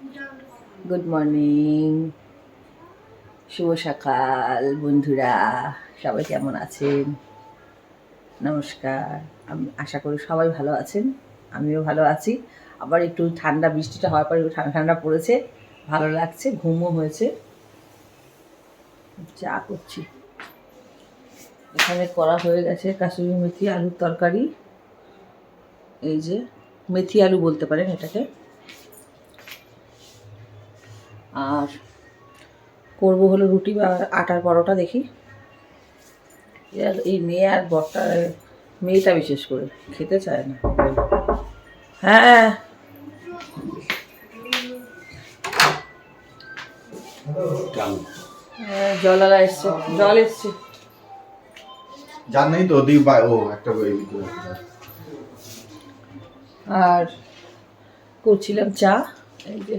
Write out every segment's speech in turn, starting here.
Good morning, শুভ সকাল বন্ধুরা, সবাই কেমন আছেন? নমস্কার। আমি আশা করি সবাই ভালো আছেন, আমিও ভালো আছি। আবার একটু ঠান্ডা, বৃষ্টিটা হওয়ার পরে ঠান্ডা ঠান্ডা পড়েছে, ভালো লাগছে, ঘুমও হয়েছে। চা করছি। এখানে করা হয়ে গেছে কাসুরি মেথি আলুর তরকারি। এই যে মেথি আলু বলতে পারেন এটাকে। আর করব হলো রুটি বা আটার পরোটা, দেখি। এই মেয়ে আর বরটা, মেয়েটা বিশেষ করে খেতে চায় না। হ্যাঁ, জলালা এসছে, জল এসছে। জানেই তো ও একটা আর করছিলাম চা। এই যে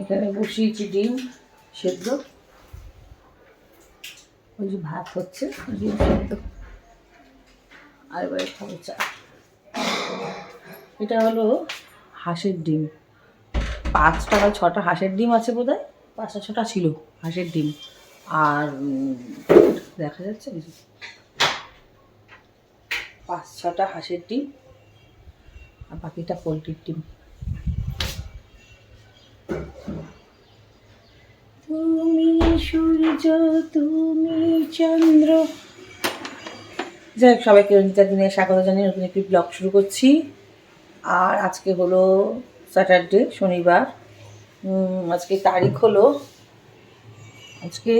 এখানে বসিয়েছি ডিম সেদ্ধ, ওই যে ভাত হচ্ছে, ডিম সেদ্ধ। আর এবারে খাবো চা। এটা হলো হাঁসের ডিম, 5টা বা 6টা হাঁসের ডিম আছে বোধ হয়, 5টা 6টা ছিল হাঁসের ডিম। আর দেখা যাচ্ছে 5-6টা হাঁসের ডিম, আর বাকিটা পোলট্রির ডিম। তুমি সূর্য, তুমি চন্দ্র। যাই হোক, সবাইকে রঞ্জিতার দিনে স্বাগত জানিয়ে নতুন একটি ব্লগ শুরু করছি। আর আজকে হলো স্যাটারডে, শনিবার। আজকে তারিখ হলো, আজকে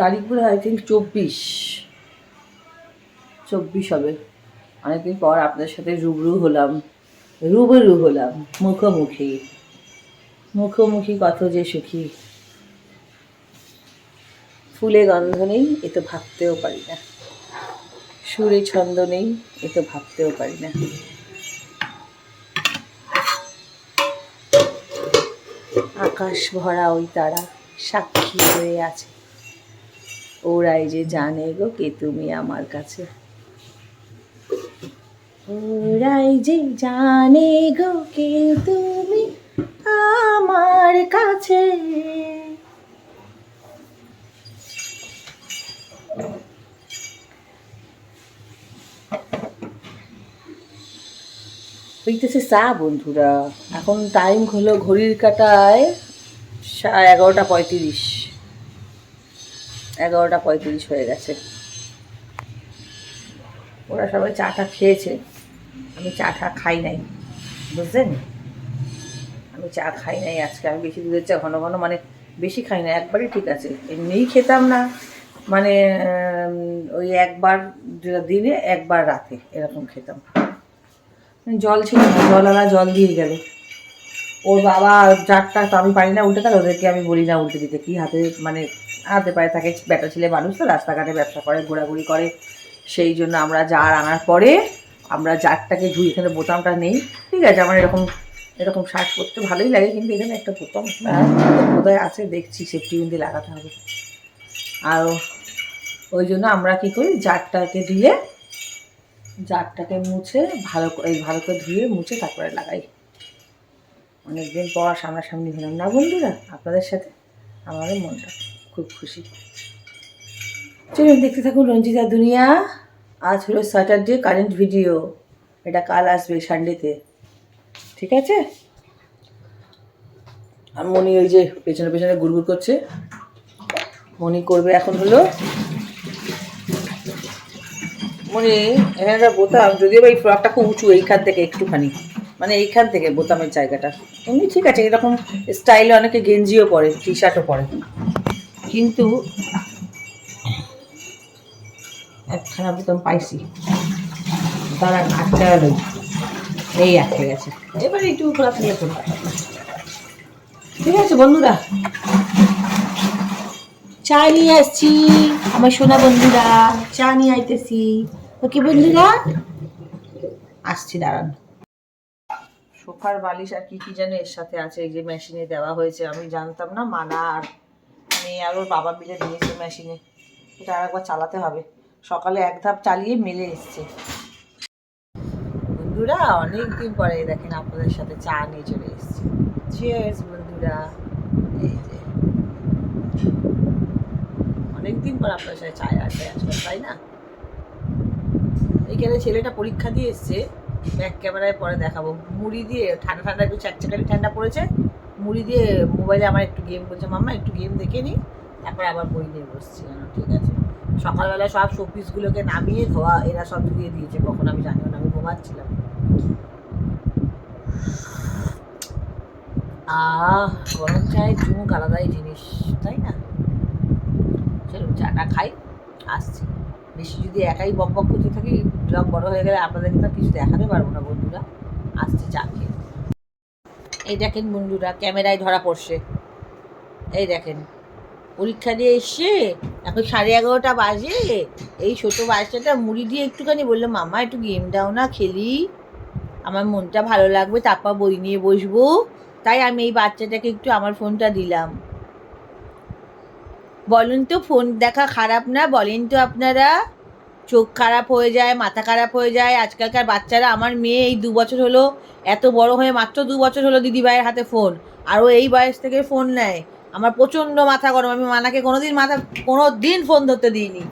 তারিখ বলে আই থিঙ্ক 24 হবে। অনেকদিন পর আপনাদের সাথে রুবরু হলাম, মুখোমুখি কত যে সুখী। ফুলে গন্ধ নেই, এ তো ভাবতেও পারি না। সুরে ছন্দ নেই, এ তো ভাবতেও পারি না। আকাশ ভরা ওই তারা সাক্ষী হয়ে আছে, ওরাই যে জানে গো কে তুমি আমার কাছে। ওরাই যে জানে গো কে তুমি আমার কাছে। হইতেছে চা বন্ধুরা। এখন টাইম হলো ঘড়ির কাঁটায় 11:35। 11:35 হয়ে গেছে। ওরা সবাই চাটা খেয়েছে, আমি চাটা খাই নাই, বুঝলেন? আমি চা খাই নাই আজকে। আমি বেশি দুধের চা ঘন ঘন, মানে বেশি খাই না, একবারই ঠিক আছে। এমনিই খেতাম না, মানে ওই একবার দিনে, একবার রাতে, এরকম খেতাম। জল ছিল না, জলওয়ালা জল দিয়ে গেল। ওর বাবা জারটা, তো আমি পারি না উল্টে, তার ওদেরকে আমি বলি না উল্টে দিতে। কি হাতে, মানে হাতে পায়ে থাকে, বেটা ছেলে মানুষ তো, রাস্তাঘাটে ব্যবসা করে, ঘোরাঘুরি করে। সেই জন্য আমরা জার আনার পরে আমরা জারটাকে ধুই। এখানে বোতামটা নেই, ঠিক আছে। আমার এরকম এরকম শার্ট পরতে ভালোই লাগে, কিন্তু এখানে একটা বোতাম বোধহয় আছে, দেখছি সেফটি বিন্দু লাগাতে হবে। আর ওই জন্য আমরা কী করি, জারটাকে মুছে ভালো করে ধুয়ে মুছে তারপরে লাগাই। অনেকদিন পর সামনাসামনি হলাম না বন্ধুরা আপনাদের সাথে, আমারও মনটা খুব খুশি। চলুন দেখতে থাকুন রঞ্জিতা দুনিয়া। আজ হলো স্যাটারডে, কারেন্ট ভিডিও। এটা কাল আসবে সানডেতে, ঠিক আছে। আর মনি ওই যে পেছনে পেছনে গুড়গুড় করছে। মনি করবে এখন হলো, মনি এখানে একটা বোতাম, যদিও বা এই ফ্রকটা খুব উঁচু, এইখান থেকে একটুখানি, মানে এইখান থেকে বোতামের জায়গাটা এমনি ঠিক আছে। এরকম স্টাইলে অনেকে গেঞ্জিও পরে, টি শার্টও পরে, কিন্তু একখানা বোতাম পাইছি, দাঁড়ান আটকা গেল, এই আটকে গেছে। এবারে একটু খোলা থাকলে খোলা, ঠিক আছে বন্ধুরা। চা নিয়ে আসছি, আমার সোনা বন্ধুরা, চা নিয়ে আইতেছি। ওকে বন্ধুরা, আসছি, দাঁড়ান। সোফার বালিশ আর কি কি যেন এর সাথে আছে, এই যে মেশিনে দেওয়া হয়েছে, আমি জানতাম না। মানা আর মেয়ে আর ওর বাবা মিলে দিয়েছে মেশিনে। এটা আর একবার চালাতে হবে। সকালে এক ধাপ চালিয়ে মেলে এসছে। বন্ধুরা, অনেকদিন পরে দেখেন আপনাদের সাথে চা নিয়ে চলে এসেছি। চিয়ার্স বন্ধুরা। এই যে অনেকদিন পর আপনাদের সাথে চায় আসে আজকাল, তাই না? এইখানে ছেলেটা পরীক্ষা দিয়ে এসছে, ব্যাক ক্যামেরায় পরে দেখাবো। মুড়ি দিয়ে ঠান্ডা ঠান্ডা একটু চ্যাকচাকারি ঠান্ডা পড়েছে, মুড়ি দিয়ে মোবাইলে আমার একটু গেম বলছে, মাম্মা একটু গেম দেখে নিই, তারপরে আবার বই নিয়ে বসছি। ঠিক আছে। সকালবেলা সব শোপিসগুলোকে নামিয়ে ধোয়া এরা সব ধুয়ে দিয়েছে, কখন আমি জানিও না, আমি ঘুমাচ্ছিলাম। গরম চায়ের চুমুক আলাদাই জিনিস, তাই না? চলুন চাটা খাই, আসছি। বেশি যদি একাই বক বক করতে থাকি, ব্লগ বড় হয়ে গেলে আপনাদেরকে তো কিছু দেখাতে পারবো না বন্ধুরা। আসছি চা খেয়ে। এই দেখেন বন্ধুরা, ক্যামেরায় ধরা পড়ছে। এই দেখেন, পরীক্ষা দিয়ে এসছে, এখন 11:30 বাজে। এই ছোটো বাচ্চাটা মুড়ি দিয়ে একটুখানি বললো, মামা একটু গেম দাও না, খেলি, আমার মনটা ভালো লাগবে, তারপর বই নিয়ে বসবো। তাই আমি এই বাচ্চাটাকে একটু আমার ফোনটা দিলাম। বলেন তো ফোন দেখা খারাপ না? বলেন তো আপনারা? চোখ খারাপ হয়ে যায়, মাথা খারাপ হয়ে যায় আজকালকার বাচ্চারা। আমার মেয়ে এই 2 বছর হলো, এত বড় হয়ে মাত্র 2 বছর হলো দিদিভাইয়ের হাতে ফোন, আর ও এই বয়স থেকে ফোন নেয়। আমার প্রচণ্ড মাথা গরম। আমি মানাকে কোনো দিন ফোন ধরতে দিইনি।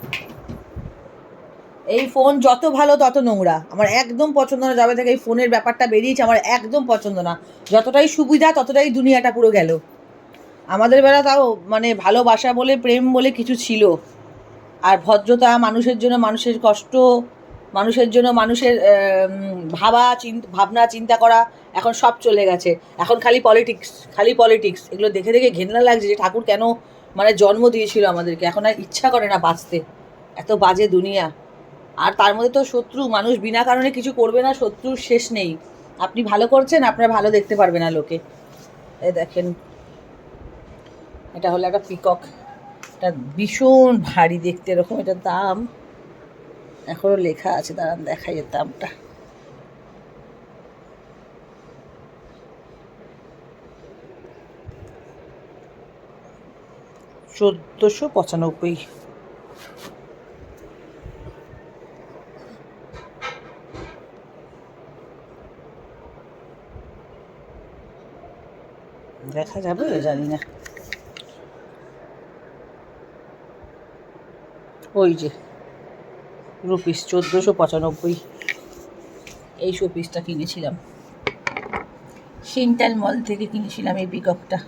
এই ফোন যত ভালো তত নোংরা, আমার একদম পছন্দ না। যবে থেকে এই ফোনের ব্যাপারটা বেরিয়েছে আমার একদম পছন্দ না। যতটাই সুবিধা ততটাই দুনিয়াটা পুরো গেল। আমাদের বেলা তাও মানে ভালোবাসা বলে, প্রেম বলে কিছু ছিল, আর ভদ্রতা, মানুষের জন্য মানুষের কষ্ট, মানুষের জন্য মানুষের ভাবনা চিন্তা করা, এখন সব চলে গেছে। এখন খালি পলিটিক্স, খালি পলিটিক্স। এগুলো দেখে দেখে ঘেন্না লাগছে যে ঠাকুর কেন মানে জন্ম দিয়েছিল আমাদেরকে। এখন আর ইচ্ছা করে না বাঁচতে, এত বাজে দুনিয়া। আর তার মধ্যে তো শত্রু, মানুষ বিনা কারণে কিছু করবে না, শত্রুর শেষ নেই। আপনি ভালো করছেন, আপনার ভালো দেখতে পারবে না লোকে। এই দেখেন, এটা হলো একটা পিকক, এটা ভীষণ ভারী দেখতে, এরকম। এটার দাম এখনও লেখা আছে, দাঁড়ান দেখাই এর দামটা। $1495। দেখা যাবে জানি না। ওই যে রুপিস 1495, এই শোপিসটা কিনেছিলাম সিনটাল মল থেকে, কিনেছিলাম এই পিককটা।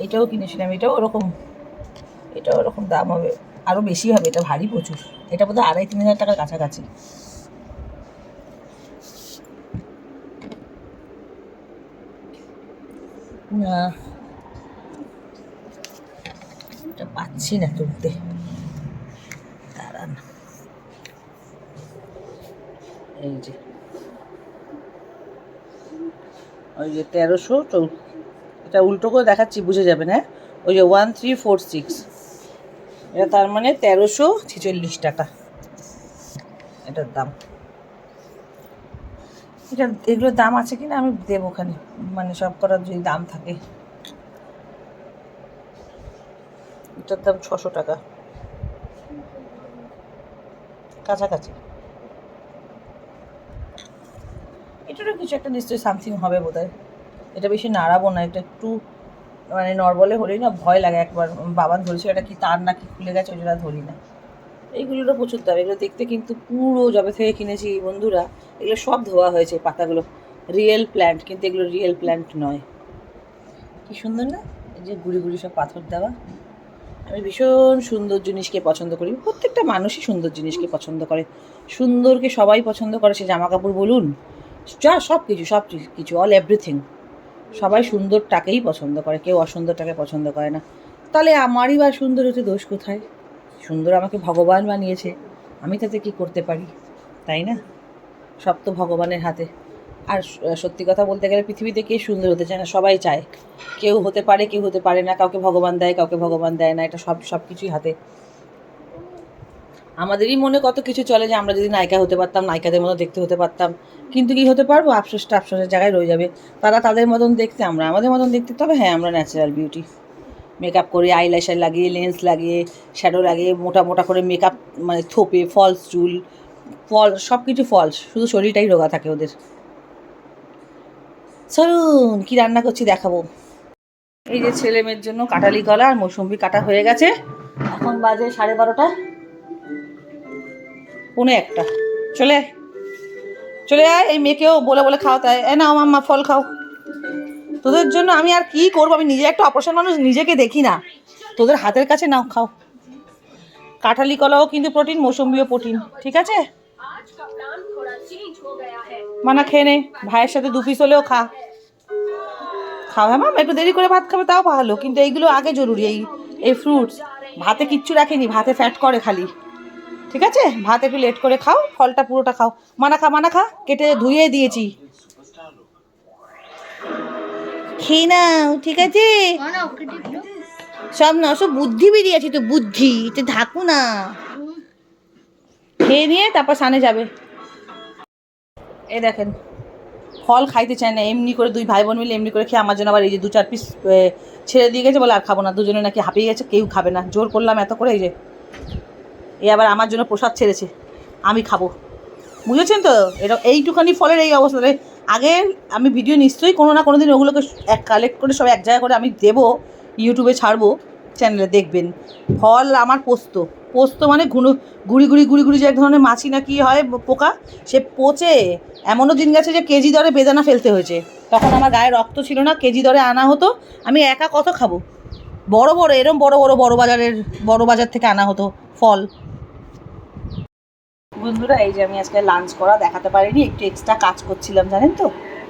এটাও কিনেছিলাম, এটাও ওরকম দাম হবে, আরও বেশি হবে, এটা ভারী প্রচুর। এটা বোধহয় 2,500-3,000 টাকার কাছাকাছি। না, এটা পাচ্ছি না তুলতে, দাঁড়ান। এই যে ওই যে 1300, এটা উল্টো করে দেখাচ্ছি, বুঝে যাবেন। হ্যাঁ, ওই যে 1346, এটা তার মানে 1346 টাকা এটার দাম। এটা এগুলোর দাম আছে কি না আমি দেবো ওখানে, মানে সব করার যদি দাম থাকে। এটার দাম 600 টাকা কাছাকাছি। এটারও কিছু একটা নিশ্চয়ই সামথিং হবে বোধহয়। এটা বেশি নাড়াবো না, এটা একটু মানে নর্মালে হলেই না ভয় লাগে। একবার বাবান ধরেছিল, এটা কি তার নাকি খুলে গেছে, ওই জন্য ধরি না। এইগুলোরও প্রচুর দাম। এগুলো দেখতে কিন্তু পুরো যবে থেকে কিনেছি বন্ধুরা, এগুলো সব ধোয়া হয়েছে পাতাগুলো, রিয়েল প্ল্যান্ট, কিন্তু এগুলো রিয়েল প্ল্যান্ট নয়। কি সুন্দর না, এই যে গুড়ি গুড়ি সব পাথর দেওয়া। আমি ভীষণ সুন্দর জিনিসকে পছন্দ করি, প্রত্যেকটা মানুষই সুন্দর জিনিসকে পছন্দ করে। সুন্দরকে সবাই পছন্দ করে, সে জামা কাপড় বলুন, যা সব কিছু অল এভরিথিং। সবাই সুন্দরটাকেই পছন্দ করে, কেউ অসুন্দরটাকে পছন্দ করে না। তাহলে আমারই বা সুন্দর হতে দোষ কোথায়? সুন্দর আমাকে ভগবান বানিয়েছে, আমি তাতে কি করতে পারি, তাই না? সব তো ভগবানের হাতে। আর সত্যি কথা বলতে গেলে পৃথিবীতে কে সুন্দর হতে চায় না? সবাই চায়। কেউ হতে পারে, কেউ হতে পারে না, কাউকে ভগবান দেয়, কাউকে ভগবান দেয় না, এটা সব কিছুই হাতে। আমাদেরই মনে কত কিছু চলে যে আমরা যদি নায়িকা হতে পারতাম, নায়িকাদের মতো দেখতে হতে পারতাম, কিন্তু কি হতে পারবো? আফসোসটা আফসোসের জায়গায় রয়ে যাবে। তারা তাদের মতন দেখতে, আমরা আমাদের মতন দেখতে। তবে হ্যাঁ, আমরা ন্যাচারাল বিউটি। মেকআপ করে, আইল্যাশার লাগিয়ে, লেন্স লাগিয়ে, শ্যাডো লাগিয়ে, মোটা মোটা করে মেকআপ মানে থোপে, ফলস চুল, ফল, সব কিছু ফল, শুধু শরীরটাই রোগা থাকে ওদের। চলুন কী রান্না করছি দেখাবো। এই যে ছেলে মেয়ের জন্য কাঁঠালি কলা আর মৌসুম্বি কাটা হয়ে গেছে। এখন বাজে 12:30, 1:45। চলে আয়, চলে আয়, এই মেয়েকেও বলে বলে খাওয়াতে হয়। এ নাও মাম্মা ফল খাও। তোদের জন্য আমি আর কি করবো, আমি নিজে একটা অপারেশন মানুষ, নিজেকে দেখি না। তোদের হাতের কাছে নাও খাও। কাঁঠালি কলাও কিন্তু প্রোটিন, মৌসুম্বিও প্রোটিন, ঠিক আছে? মানা খেয়ে নে, ভাইয়ের সাথে 2 পিস হলেও খা। খাও হ্যাঁ মাম, একটু দেরি করে ভাত খাবে তাও ভালো, কিন্তু এইগুলো আগে জরুরি। এই ফ্রুটস, ভাতে কিচ্ছু রাখিনি, ভাতে ফ্যাট করে খালি, ঠিক আছে? ভাত একটু লেট করে খাও, ফলটা পুরোটা খাও। মানা খা, মানা খা, কেটে ধুয়ে দিয়েছি, খেয়ে নাও, ঠিক আছে? সব না, সব বুদ্ধি বেরিয়েছি তো, বুদ্ধি তো ঢাকু না। খেয়ে নিয়ে তারপর সানে যাবে। এই দেখেন, ফল খাইতে চায় না, এমনি করে 2 ভাই বোন মিলে এমনি করে খেয়ে আমার জন্য আবার এই যে 2-4 পিস ছেড়ে দিয়ে গেছে, বলে আর খাবো না। দুজনে নাকি হাঁপিয়ে গেছে, কেউ খাবে না, জোর করলাম এত করে। এই যে এ আবার আমার জন্য প্রসাদ ছেড়েছে, আমি খাবো, বুঝেছেন তো? এটা এইটুখানি ফলের এই অবস্থাতে আগে আমি ভিডিও নিশ্চয়ই কোনো না কোনো দিন ওগুলোকে কালেক্ট করে সব এক জায়গায় করে আমি দেবো, ইউটিউবে ছাড়বো, চ্যানেলে দেখবেন। ফল আমার পোস্ত, পোস্ত মানে গুড়ি গুড়ি গুড়ি গুড়ি যে এক ধরনের মাছি না কি হয় পোকা, সে পচে এমনও দিন গেছে যে কেজি দরে বেদানা ফেলতে হয়েছে। তখন আমার গায়ে রক্ত ছিল না, কেজি দরে আনা হতো। আমি একা কত খাবো? বড় বড় এরম বড় বড় বড় বাজার থেকে আনা হতো ফল। বন্ধুরা, এই যে আমি আজকে লাঞ্চ করা দেখাতে পারিনি, একটু এক্সট্রা কাজ করছিলাম জানেন তো,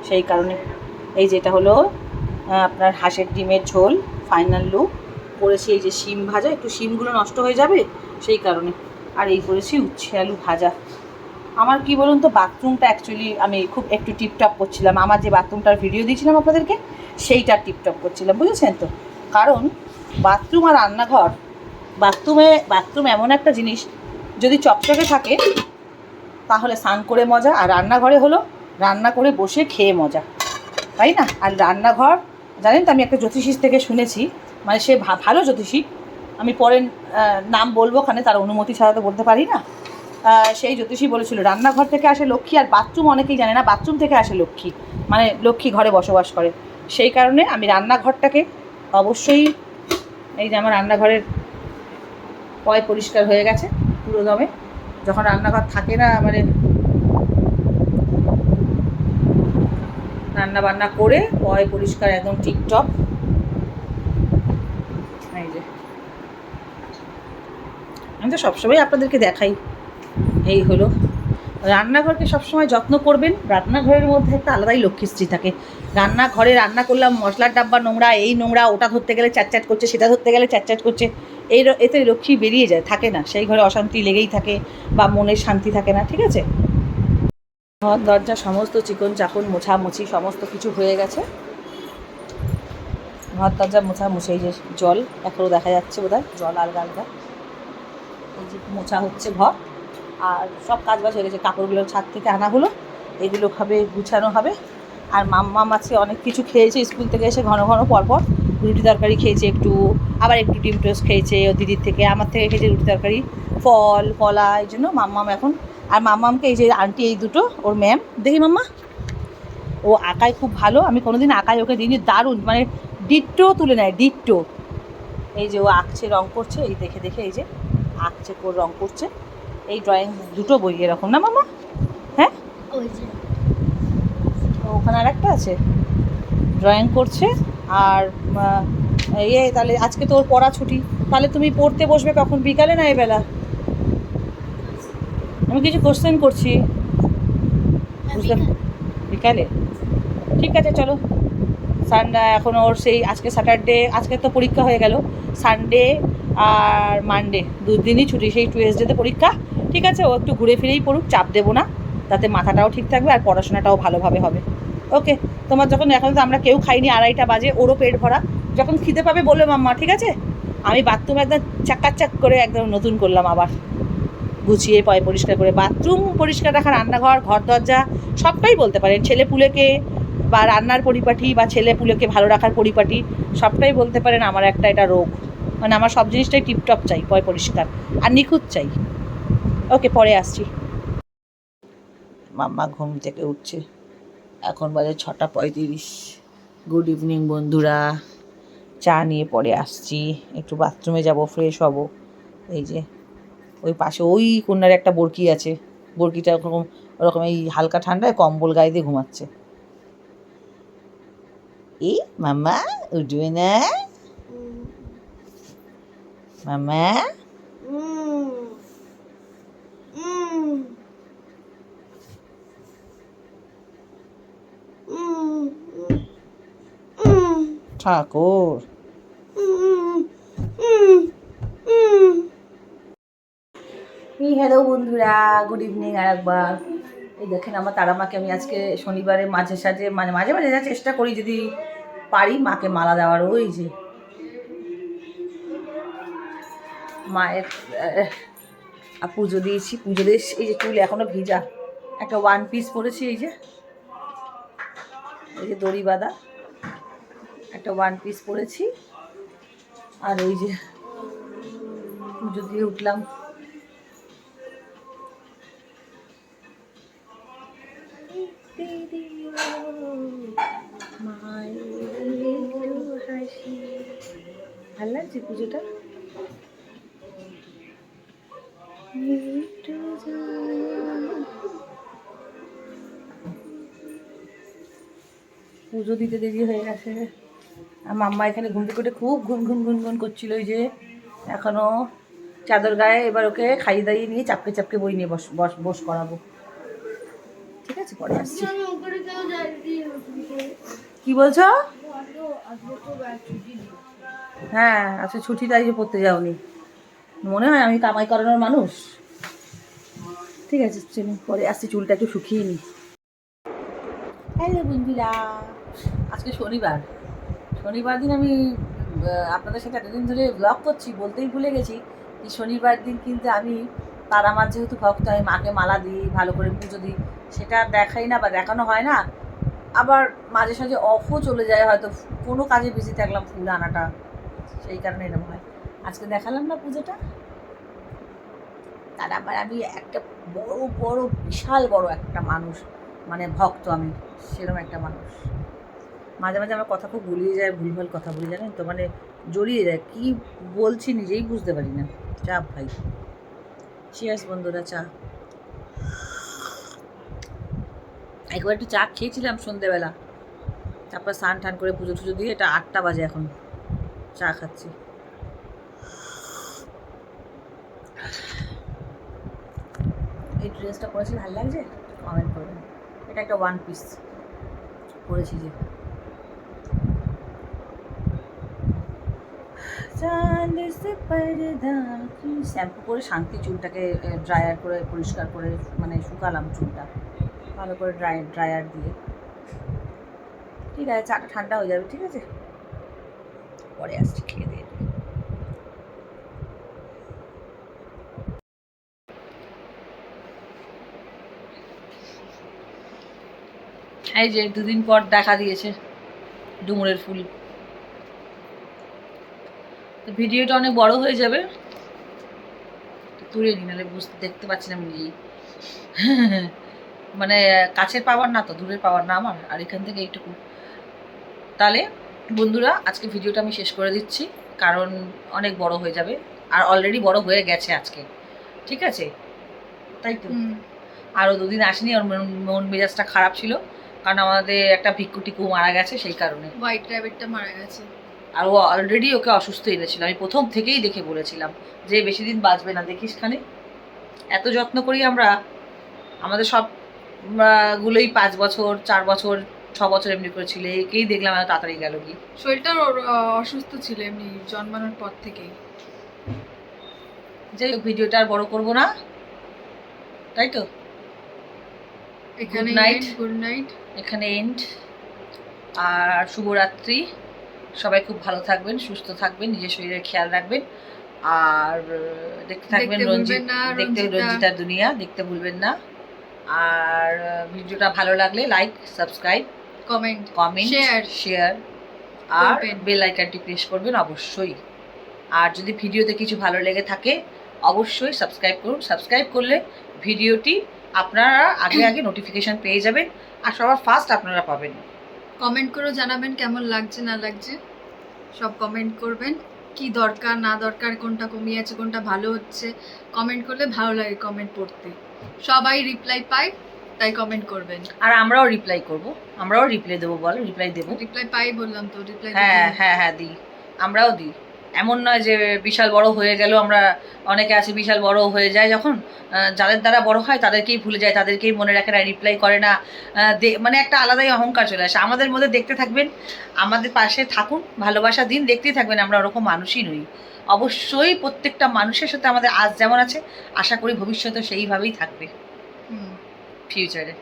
সেই কারণে। এই যেটা হলো আপনার হাঁসের ডিমের ঝোল, ফাইনাল লুক করেছি। এই যে শিম ভাজা, একটু শিমগুলো নষ্ট হয়ে যাবে সেই কারণে। আর এই করেছি উচ্ছে আলু ভাজা। আমার কি বলুন তো, বাথরুমটা অ্যাকচুয়ালি আমি খুব একটু টিপটপ করছিলাম। আমার যে বাথরুমটার ভিডিও দিয়েছিলাম আপনাদেরকে, সেইটার টিপটপ করছিলাম, বুঝেছেন তো? কারণ বাথরুম আর রান্নাঘর, বাথরুম এমন একটা জিনিস, যদি চকচকে থাকে তাহলে স্নান করে মজা, আর রান্নাঘরে হলো রান্না করে বসে খেয়ে মজা, তাই না? আর রান্নাঘর, জানেন তো, আমি একটা জ্যোতিষীর থেকে শুনেছি, মানে সে ভালো জ্যোতিষী, আমি পরে নাম বলবো ওখানে, তার অনুমতি ছাড়া তো বলতে পারি না। সেই জ্যোতিষী বলেছিল রান্নাঘর থেকে আসে লক্ষ্মী, আর বাথরুম অনেকেই জানে না, বাথরুম থেকে আসে লক্ষ্মী, মানে লক্ষ্মী ঘরে বসবাস করে। সেই কারণে আমি রান্নাঘরটাকে অবশ্যই, এই যে আমার রান্নাঘরের পয় পরিষ্কার হয়ে গেছে পুরো দমে। যখন রান্নাঘর থাকে না, মানে রান্না বান্না করে পয় পরিষ্কার একদম টিপটপ। এই যে আমি তো সবসময় আপনাদেরকে দেখাই। এই হলো রান্নাঘরকে সবসময় যত্ন করবেন। রান্নাঘরের মধ্যে একটা আলাদাই লক্ষ্মীশ্রী থাকে। রান্নাঘরে রান্না করলাম, মশলার ডাব্বা নোংরা, এই নোংরা, ওটা ধরতে গেলে চ্যাটচ্যাট করছে, সেটা ধরতে গেলে চ্যাটচ্যাট করছে, এতে লক্ষ্মী বেরিয়ে যায়, থাকে না, সেই ঘরে অশান্তি লেগেই থাকে বা মনের শান্তি থাকে না, ঠিক আছে? ঘর দরজা সমস্ত চিকন চাকন মোছামুছি সমস্ত কিছু হয়ে গেছে। ঘর দরজা মোছামুছি, এই যে জল এখনও দেখা যাচ্ছে, বোধহয় জল আলগা আলগা, এই যে মোছা হচ্ছে ঘর। আর সব কাজ বাজ হয়ে গেছে, কাপড়গুলো ছাদ থেকে আনা হলো, এগুলো ভাবে গুছানো হবে। আর মাম্মা আছে অনেক কিছু খেয়েছে স্কুল থেকে এসে, ঘন ঘন পরপর রুটি তরকারি খেয়েছে, একটু আবার একটু ডিম টোস্ট খেয়েছে ও দিদির থেকে, আমার থেকে খেয়েছে রুটি তরকারি, ফল কলা, এই জন্য মাম্মাম এখন। আর মাম্মামকে এই যে আন্টি, এই দুটো ওর ম্যাম, দেখি মাম্মা, ও আঁকায় খুব ভালো, আমি কোনোদিন আঁকায় ওকে দিইনি, দারুণ, মানে ডিট্টো তুলে নেয়, ডিট্টো। এই যে ও আঁকছে, রং করছে, এই দেখে দেখে এই যে আঁকছে, রং করছে। এই ড্রয়িং দুটো বই এরকম না মামা? হ্যাঁ, ওখানে আর একটা আছে, ড্রয়িং করছে। আর তাহলে আজকে তোর পড়া ছুটি, তাহলে তুমি পড়তে বসবে কখন, বিকালে না এবেলা? আমি কিছু কোশ্চেন করছি, বুঝতে, বিকালে? ঠিক আছে চলো। সানডে এখন ওর সেই, আজকে স্যাটারডে, আজকে তো পরীক্ষা হয়ে গেল, সানডে আর মানডে 2 দিনই ছুটি, সেই টুয়েসডেতে পরীক্ষা। ঠিক আছে, ও একটু ঘুরে ফিরেই পড়ুক, চাপ দেবো না, তাতে মাথাটাও ঠিক থাকবে আর পড়াশোনাটাও ভালোভাবে হবে। ওকে, তোমার যখন, এখন তো আমরা কেউ খাইনি, 2:30 বাজে, ওরও পেট ভরা, যখন খিদে পাবে বলবে মাম্মা, ঠিক আছে? আমি বাথরুম একদম চাক্কাচাক করে একদম নতুন করলাম, আবার গুছিয়ে পয় পরিষ্কার করে, বাথরুম পরিষ্কার রাখা, রান্নাঘর, ঘর দরজা সবটাই বলতে পারেন, ছেলে পুলেকে বা রান্নার পরিপাটি বা ছেলে পুলেকে ভালো রাখার পরিপাটি সবটাই বলতে পারেন। আমার একটা এটা রোগ, মানে আমার সব জিনিসটাই টিপটপ চাই, পয় পরিষ্কার আর নিখুঁত চাই। ওকে, পরে আসছি। মাম্মা ঘুম থেকে উঠছে, এখন বাজে 6:35। গুড ইভিনিং বন্ধুরা, চা নিয়ে পরে আসছি, একটু বাথরুমে যাব, ফ্রেশ হব। এই যে ওই পাশে ওই কোনারে একটা বরকি আছে, বরকিটা ওরকম এই হালকা ঠান্ডায় কম্বল গায়ে দিয়ে ঘুমাচ্ছে। এই মাম্মা উঠবে না, মাম্মা ঠাকুর। হ্যালো বন্ধুরা, গুড ইভিনিং আর একবার। এই দেখেন আমার তারামাকে আমি আজকে শনিবারে মাঝে সাঝে মানে মাঝে মাঝে যা চেষ্টা করি যদি পারি মাকে মালা দেওয়ার। ওই যে মায়ের পুজো দিয়েছি, পুজো দিয়ে এই যে চুল এখনো ভিজা, একটা 1 পিস পরেছি, এই যে দড়ি বাঁধা একটা 1 পিস পরেছি। আর এই যে পুজো দিয়ে উঠলাম। ভাল লাগছে পুজোটা। পুজো দিতে দেরি হয়ে গেছে। আর মাম্মা এখানে ঘুম থেকে খুব গুনগুন করছিল, ওই যে এখনো চাদর গায়ে। এবার ওকে খাইয়ে দাইয়ে নিয়ে চাপকে চাপকে বই নিয়ে বস করাবো। ঠিক আছে, পরে আসছি। কি বলছো? হ্যাঁ আচ্ছা, ছুটি তাই যে পড়তে যাওনি, মনে হয় আমি কামাই করানোর মানুষ। ঠিক আছে চলুন পরে আসছি, চুলটা একটু শুকিয়ে নিই। হ্যালো বন্ধুরা, আজকে শনিবার দিন আমি আপনাদের সাথে এতদিন ধরে ব্লগ করছি, বলতেই ভুলে গেছি যে শনিবার দিন কিন্তু আমি তারা মার যেহেতু ভক্ত, আমি মাকে মালা দিই, ভালো করে পুজো দিই, সেটা দেখাই না বা দেখানো হয় না। আবার মাঝে সাঝে অফও চলে যায়, হয়তো কোনো কাজে বিজি থাকলাম, ফুল আনাটা, সেই কারণে এরকম হয়। আজকে দেখালাম না পুজোটা। তার আবার আমি একটা বড় বিশাল বড় একটা মানুষ, মানে ভক্ত আমি, সেরকম একটা মানুষ। মাঝে মাঝে আমার কথা খুব গুলিয়ে যায়, ভুলভাল কথা বলি জানেন তো, মানে জড়িয়ে যায়, কি বলছি নিজেই বুঝতে পারি না। চা ভাই, চিয়ার্স বন্ধুরা, চা। একবার একটু চা খেয়েছিলাম সন্ধেবেলা, তারপর স্নান টান করে পুজো টুজো দিয়ে, এটা 8টা বাজে এখন চা খাচ্ছি। এই ড্রেসটা পরেছি ভালো লাগছে, কমেন্ট করবেন। এটা একটা 1 পিস পরেছি, যে শ্যাম্পু করে শান্তি চুলটাকে ড্রায়ার করে পরিষ্কার করে মানে শুকালাম চুলটা ভালো করে, ড্রায়ার দিয়ে। ঠিক আছে, চাটা ঠান্ডা হয়ে যাবে, ঠিক আছে পরে আসছি খেয়ে দিয়ে। এই যে 2 দিন পর দেখা দিয়েছে ডুমুরের ফুল। তো ভিডিওটা অনেক বড় হয়ে যাবে, তুলে নি, নাহলে দেখতে পাচ্ছি না আমি নিজেই। মানে কাছের পাওয়ার না তো, দূরের পাওয়ার না আমার, আর এখান থেকে এইটুকু। তাহলে বন্ধুরা আজকে ভিডিওটা আমি শেষ করে দিচ্ছি, কারণ অনেক বড় হয়ে যাবে, আর অলরেডি বড় হয়ে গেছে আজকে, ঠিক আছে? তাই তো, আরও 2 দিন আসেনি, ওর মন মেজাজটা খারাপ ছিল, কারণ আমাদের একটা ভিক্ষুটিকু মারা গেছে, সেই কারণে। হোয়াইট র্যাবিটটা মারা গেছে, আর ও অলরেডি ওকে অসুস্থ এনেছিল, আমি প্রথম থেকেই দেখে বলেছিলাম যে বেশি দিন বাঁচবে না, দেখিস খানে। এত যত্ন করি আমরা, আমাদের সব গুলোই 5 বছর 4 বছর 6 বছর এমনি করে ছিল, একেই দেখলাম এত তাড়াতাড়ি গেল কি। শরীরটা অসুস্থ ছিল এমনি জন্মানোর পর থেকেই। যাই হোক, ভিডিওটা আর বড় করবো না, তাই তো। এখানে গুড নাইট, এখানে এন্ড। আর শুভরাত্রি। সবাই খুব ভালো থাকবেন, সুস্থ থাকবেন, নিজের শরীরের খেয়াল রাখবেন, আর দেখতে থাকবেন রঞ্জিতার দুনিয়া, দেখতে ভুলবেন না। আর ভিডিওটা ভালো লাগলে লাইক, সাবস্ক্রাইব, কমেন্ট, শেয়ার আর বেল আইকনটি প্রেস করবেন অবশ্যই। আর যদি ভিডিওতে কিছু ভালো লেগে থাকে অবশ্যই সাবস্ক্রাইব করুন। সাবস্ক্রাইব করলে ভিডিওটি আপনারা আগে আগে নোটিফিকেশন পেয়ে যাবেন আর সবার ফার্স্ট আপনারা পাবেন। কমেন্ট করে জানাবেন কেমন লাগছে না লাগছে, সব কমেন্ট করবেন। কি দরকার না দরকার, কোনটা কমিয়ে আছে, কোনটা ভালো হচ্ছে, কমেন্ট করলে ভালো লাগে কমেন্ট পড়তে। সবাই রিপ্লাই পায়, তাই কমেন্ট করবেন। আর আমরাও রিপ্লাই করব, আমরাও রিপ্লাই দেবো, বলো রিপ্লাই দেবো। রিপ্লাই পাই বললাম তো, রিপ্লাই হ্যাঁ হ্যাঁ হ্যাঁ দিই, আমরাও দিই। এমন নয় যে বিশাল বড় হয়ে গেল, আমরা অনেকে আছি বিশাল বড় হয়ে যায় যখন, যাদের দ্বারা বড় হয় তাদেরকেই ভুলে যায়, তাদেরকেই মনে রাখে না, রিপ্লাই করে না, মানে একটা আলাদাই অহংকার চলে আসে। আমাদের মধ্যে দেখতে থাকবেন, আমাদের পাশে থাকুন, ভালোবাসা দিন, দেখতেই থাকবেন আমরা ওরকম মানুষই নই। অবশ্যই প্রত্যেকটা মানুষের সাথে আমাদের আজ যেমন আছে আশা করি ভবিষ্যতে সেইভাবেই থাকবে ফিউচারে।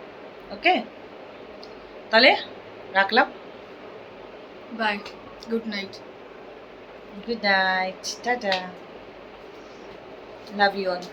ওকে, তাহলে রাখলাম। Bye, good night. Good night. Tada. Love you all.